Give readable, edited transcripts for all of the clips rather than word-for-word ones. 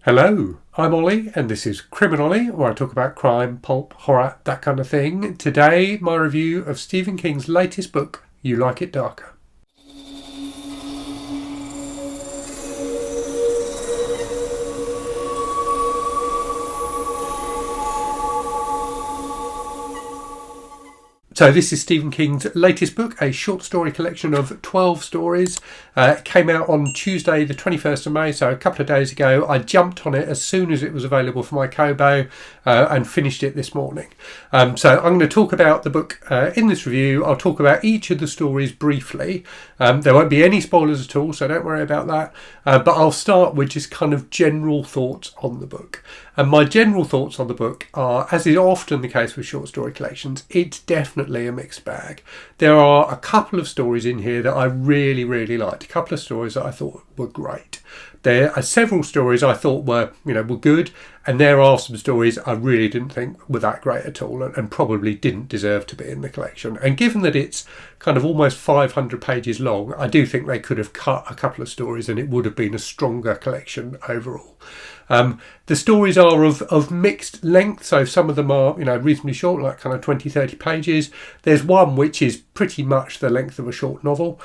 Hello, I'm Ollie and this is Criminally, where I talk about crime, pulp, horror, that kind of thing. Today, my review of Stephen King's latest book, You Like It Darker. So this is Stephen King's latest book, a short story collection of 12 stories. It came out on Tuesday the 21st of May, so a couple of days ago. I jumped on it as soon as it was available for my Kobo and finished it this morning. So I'm going to talk about the book in this review. I'll talk about each of the stories briefly. There won't be any spoilers at all, so don't worry about that. But I'll start with just kind of general thoughts on the book. And my general thoughts on the book are, as is often the case with short story collections, it's definitely a mixed bag. There are a couple of stories in here that I really, really liked. A couple of stories that I thought were great. There are several stories I thought were good, and there are some stories I really didn't think were that great at all and probably didn't deserve to be in the collection. And given that it's kind of almost 500 pages long, I do think they could have cut a couple of stories and it would have been a stronger collection overall. The stories are of mixed length, so some of them are reasonably short, like kind of 20-30 pages. There's one which is pretty much the length of a short novel,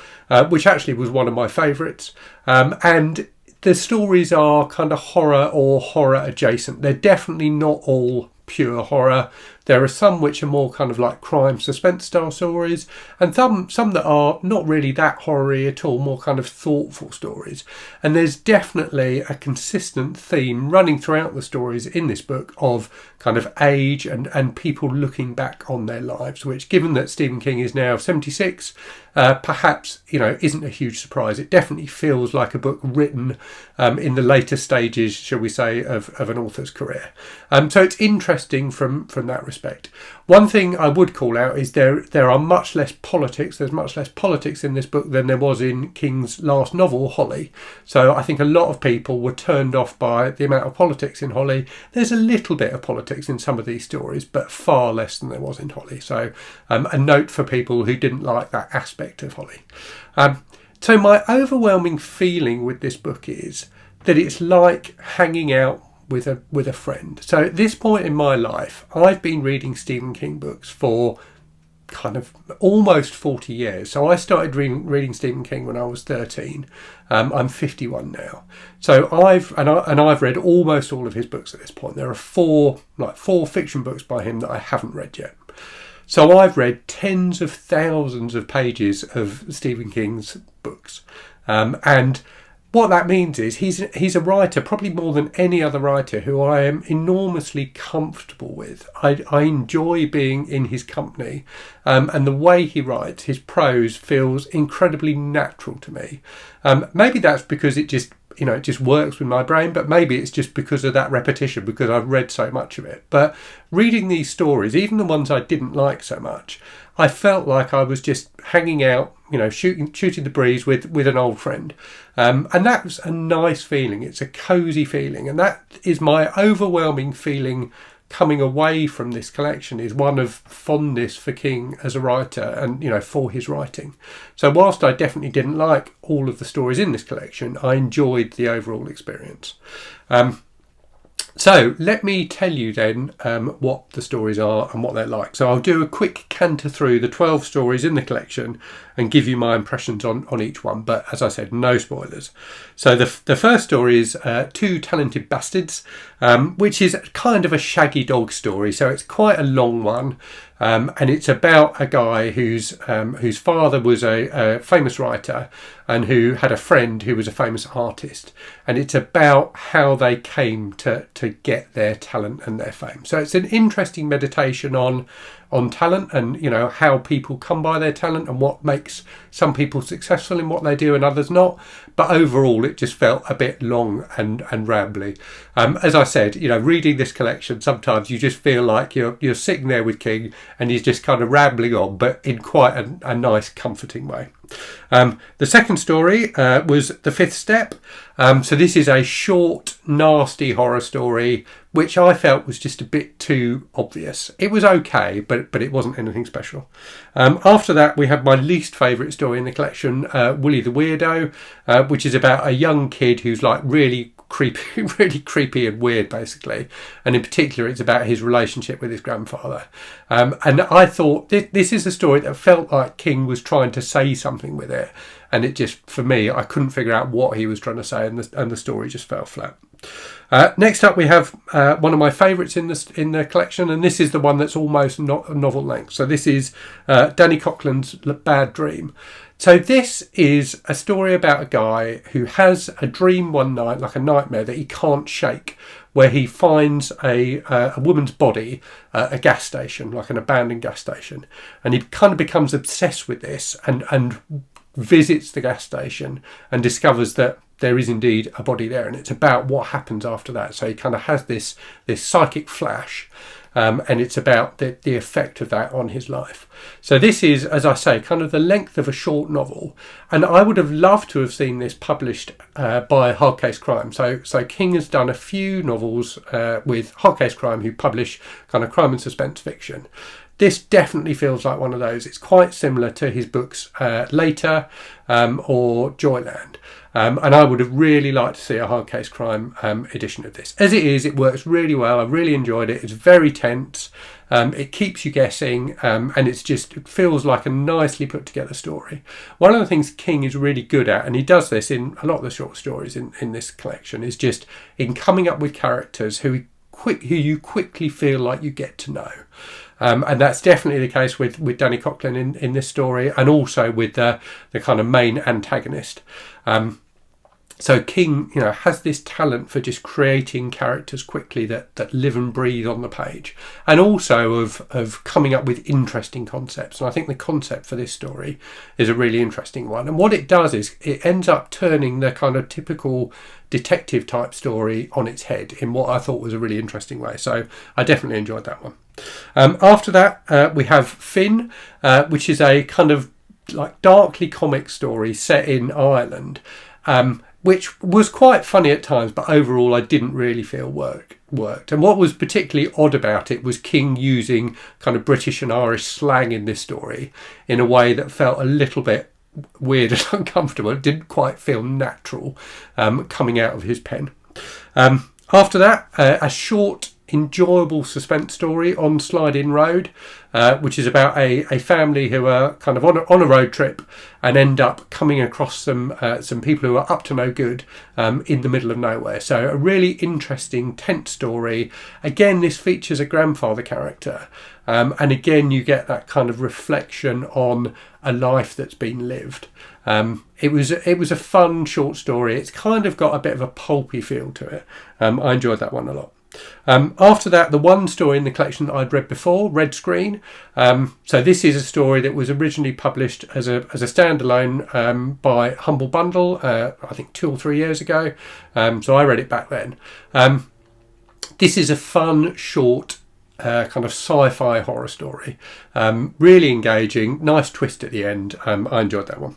which actually was one of my favourites. And the stories are kind of horror or horror adjacent. They're definitely not all pure horror. There are some which are more kind of like crime suspense style stories, and some that are not really that horror-y at all, more kind of thoughtful stories. And there's definitely a consistent theme running throughout the stories in this book of kind of age and people looking back on their lives, which, given that Stephen King is now 76, perhaps isn't a huge surprise. It definitely feels like a book written in the later stages, shall we say, of an author's career. So it's interesting from that respect. One thing I would call out is there are much less politics. There's much less politics in this book than there was in King's last novel, Holly. So I think a lot of people were turned off by the amount of politics in Holly. There's a little bit of politics in some of these stories, but far less than there was in Holly. So a note for people who didn't like that aspect of Holly. So my overwhelming feeling with this book is that it's like hanging out with a friend. So at this point in my life, I've been reading Stephen King books for kind of almost 40 years. So I started reading Stephen King when I was 13. I'm 51 now. So I've read almost all of his books at this point. There are four fiction books by him that I haven't read yet. So I've read tens of thousands of pages of Stephen King's books. And what that means is he's a writer, probably more than any other writer, who I am enormously comfortable with. I enjoy being in his company, and the way he writes, his prose feels incredibly natural to me. Maybe that's because it just works with my brain, but maybe it's just because of that repetition, because I've read so much of it. But reading these stories, even the ones I didn't like so much, I felt like I was just hanging out, shooting the breeze with an old friend. And that was a nice feeling. It's a cosy feeling. And that is my overwhelming feeling coming away from this collection, is one of fondness for King as a writer and, for his writing. So whilst I definitely didn't like all of the stories in this collection, I enjoyed the overall experience. So let me tell you then what the stories are and what they're like. So I'll do a quick canter through the 12 stories in the collection and give you my impressions on each one. But as I said, no spoilers. So the first story is Two Talented Bastards, which is kind of a shaggy dog story. So it's quite a long one. And it's about a guy whose father was a famous writer and who had a friend who was a famous artist. And it's about how they came to get their talent and their fame. So it's an interesting meditation on talent and, how people come by their talent and what makes some people successful in what they do and others not. But overall, it just felt a bit long and rambly. As I said, reading this collection, sometimes you just feel like you're sitting there with King and he's just kind of rambling on, but in quite a nice, comforting way. The second story was The Fifth Step. So this is a short, nasty horror story, which I felt was just a bit too obvious. It was okay, but it wasn't anything special. After that, we have my least favourite story in the collection, Willie the Weirdo, which is about a young kid who's like really creepy, really creepy and weird, basically. And in particular, it's about his relationship with his grandfather. And I thought this is a story that felt like King was trying to say something with it. And it just, for me, I couldn't figure out what he was trying to say, and the story just fell flat. Next up, we have one of my favourites in the collection, and this is the one that's almost not novel length. So this is Danny Coughlin's Bad Dream. So this is a story about a guy who has a dream one night, like a nightmare, that he can't shake, where he finds a woman's body at a gas station, like an abandoned gas station. And he kind of becomes obsessed with this and visits the gas station and discovers that there is indeed a body there. And it's about what happens after that. So he kind of has this psychic flash. And it's about the effect of that on his life. So this is, as I say, kind of the length of a short novel. And I would have loved to have seen this published by Hard Case Crime. So King has done a few novels with Hard Case Crime, who publish kind of crime and suspense fiction. This definitely feels like one of those. It's quite similar to his books Later or Joyland. And I would have really liked to see a Hard Case Crime edition of this. As it is, it works really well. I really enjoyed it. It's very tense. It keeps you guessing, and it feels like a nicely put together story. One of the things King is really good at, and he does this in a lot of the short stories in this collection, is just in coming up with characters who you quickly feel like you get to know. And that's definitely the case with Danny Coughlin in this story, and also with the kind of main antagonist. So King, has this talent for just creating characters quickly that live and breathe on the page, and also of coming up with interesting concepts. And I think the concept for this story is a really interesting one. And what it does is it ends up turning the kind of typical detective type story on its head in what I thought was a really interesting way. So I definitely enjoyed that one. After that, we have Finn, which is a kind of like darkly comic story set in Ireland. Which was quite funny at times, but overall I didn't really feel worked. And what was particularly odd about it was King using kind of British and Irish slang in this story in a way that felt a little bit weird and uncomfortable. It didn't quite feel natural coming out of his pen. After that, a short, enjoyable suspense story on Slide In Road, which is about a family who are kind of on a road trip and end up coming across some people who are up to no good in the middle of nowhere. So a really interesting, tense story. Again, this features a grandfather character, and again you get that kind of reflection on a life that's been lived. It was a fun short story. It's kind of got a bit of a pulpy feel to it. I enjoyed that one a lot. After that, the one story in the collection that I'd read before, Red Screen. So this is a story that was originally published as a standalone by Humble Bundle, I think 2 or 3 years ago. So I read it back then. This is a fun, short, kind of sci-fi horror story. Really engaging, nice twist at the end. I enjoyed that one.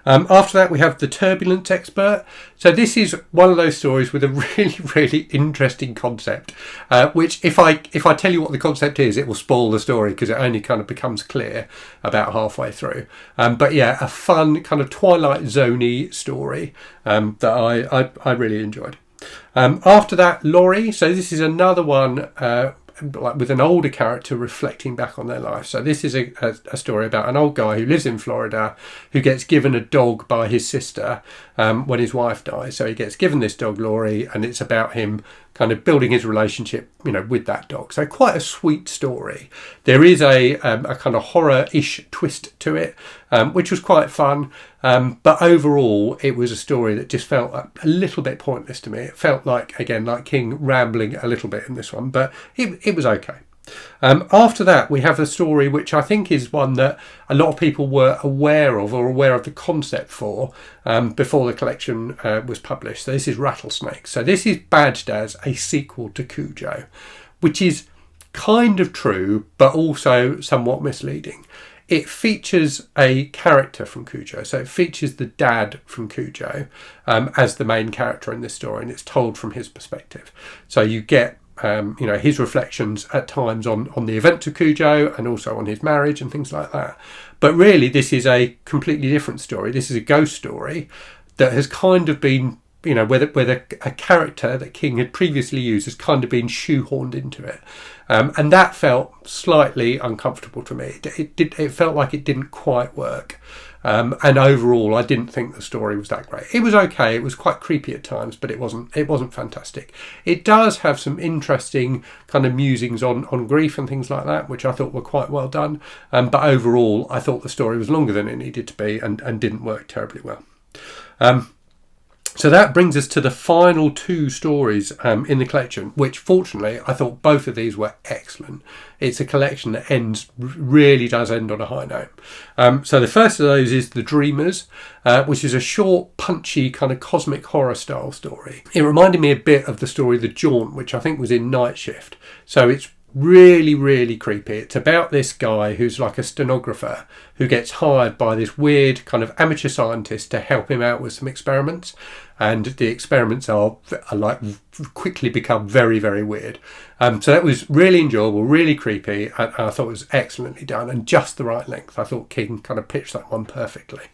After that, we have The Turbulence Expert. So this is one of those stories with a really, really interesting concept, which if I tell you what the concept is, it will spoil the story because it only kind of becomes clear about halfway through. But yeah, a fun kind of Twilight Zone-y story that I really enjoyed. After that, Laurie. So this is another one like with an older character reflecting back on their life. So this is a story about an old guy who lives in Florida who gets given a dog by his sister when his wife dies. So he gets given this dog, Laurie, and it's about him kind of building his relationship, with that dog. So quite a sweet story. There is a kind of horror-ish twist to it, which was quite fun. But overall, it was a story that just felt a little bit pointless to me. It felt like King rambling a little bit in this one, but it was okay. After that, we have a story which I think is one that a lot of people were aware of the concept for before the collection was published. So this is Rattlesnake. So this is badged as a sequel to Cujo, which is kind of true, but also somewhat misleading. It features a character from Cujo. So it features the dad from Cujo as the main character in this story, and it's told from his perspective. So you get his reflections at times on the events of Cujo and also on his marriage and things like that. But really, this is a completely different story. This is a ghost story that has kind of been where a character that King had previously used has kind of been shoehorned into it. And that felt slightly uncomfortable to me. It felt like it didn't quite work. And overall, I didn't think the story was that great. It was okay. It was quite creepy at times, but it wasn't fantastic. It does have some interesting kind of musings on grief and things like that, which I thought were quite well done. But overall, I thought the story was longer than it needed to be and didn't work terribly well. So that brings us to the final two stories in the collection, which fortunately I thought both of these were excellent. It's a collection that really does end on a high note. So the first of those is The Dreamers, which is a short, punchy kind of cosmic horror style story. It reminded me a bit of the story The Jaunt, which I think was in Night Shift. So it's really, really creepy. It's about this guy who's like a stenographer who gets hired by this weird kind of amateur scientist to help him out with some experiments. And the experiments are like quickly become very, very weird. So that was really enjoyable, really creepy. And I thought it was excellently done and just the right length. I thought King kind of pitched that one perfectly.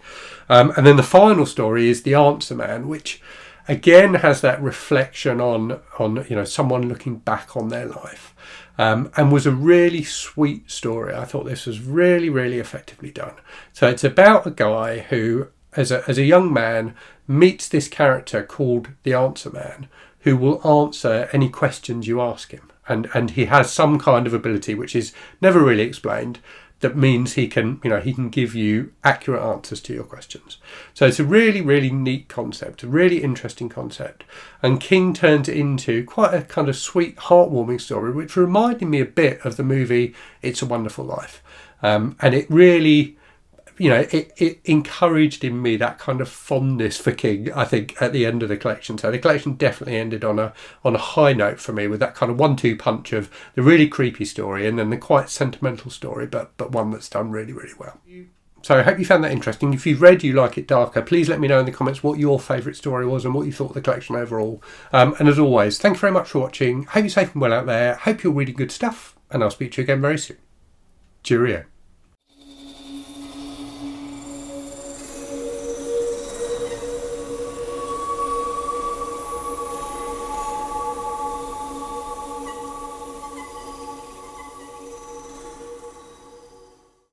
And then the final story is The Answer Man, which again has that reflection on someone looking back on their life. And was a really sweet story. I thought this was really, really effectively done. So it's about a guy who, as a young man, meets this character called the Answer Man, who will answer any questions you ask him. And he has some kind of ability, which is never really explained, that means he can give you accurate answers to your questions. So it's a really, really neat concept, a really interesting concept. And King turned it into quite a kind of sweet, heartwarming story, which reminded me a bit of the movie It's a Wonderful Life. And it really, it encouraged in me that kind of fondness for King, I think, at the end of the collection. So the collection definitely ended on a high note for me, with that kind of 1-2 punch of the really creepy story and then the quite sentimental story, but one that's done really, really well. So I hope you found that interesting. If you've read You Like It Darker, please let me know in the comments what your favourite story was and what you thought of the collection overall. And as always, thank you very much for watching. Hope you're safe and well out there. Hope you're reading good stuff, and I'll speak to you again very soon. Cheerio.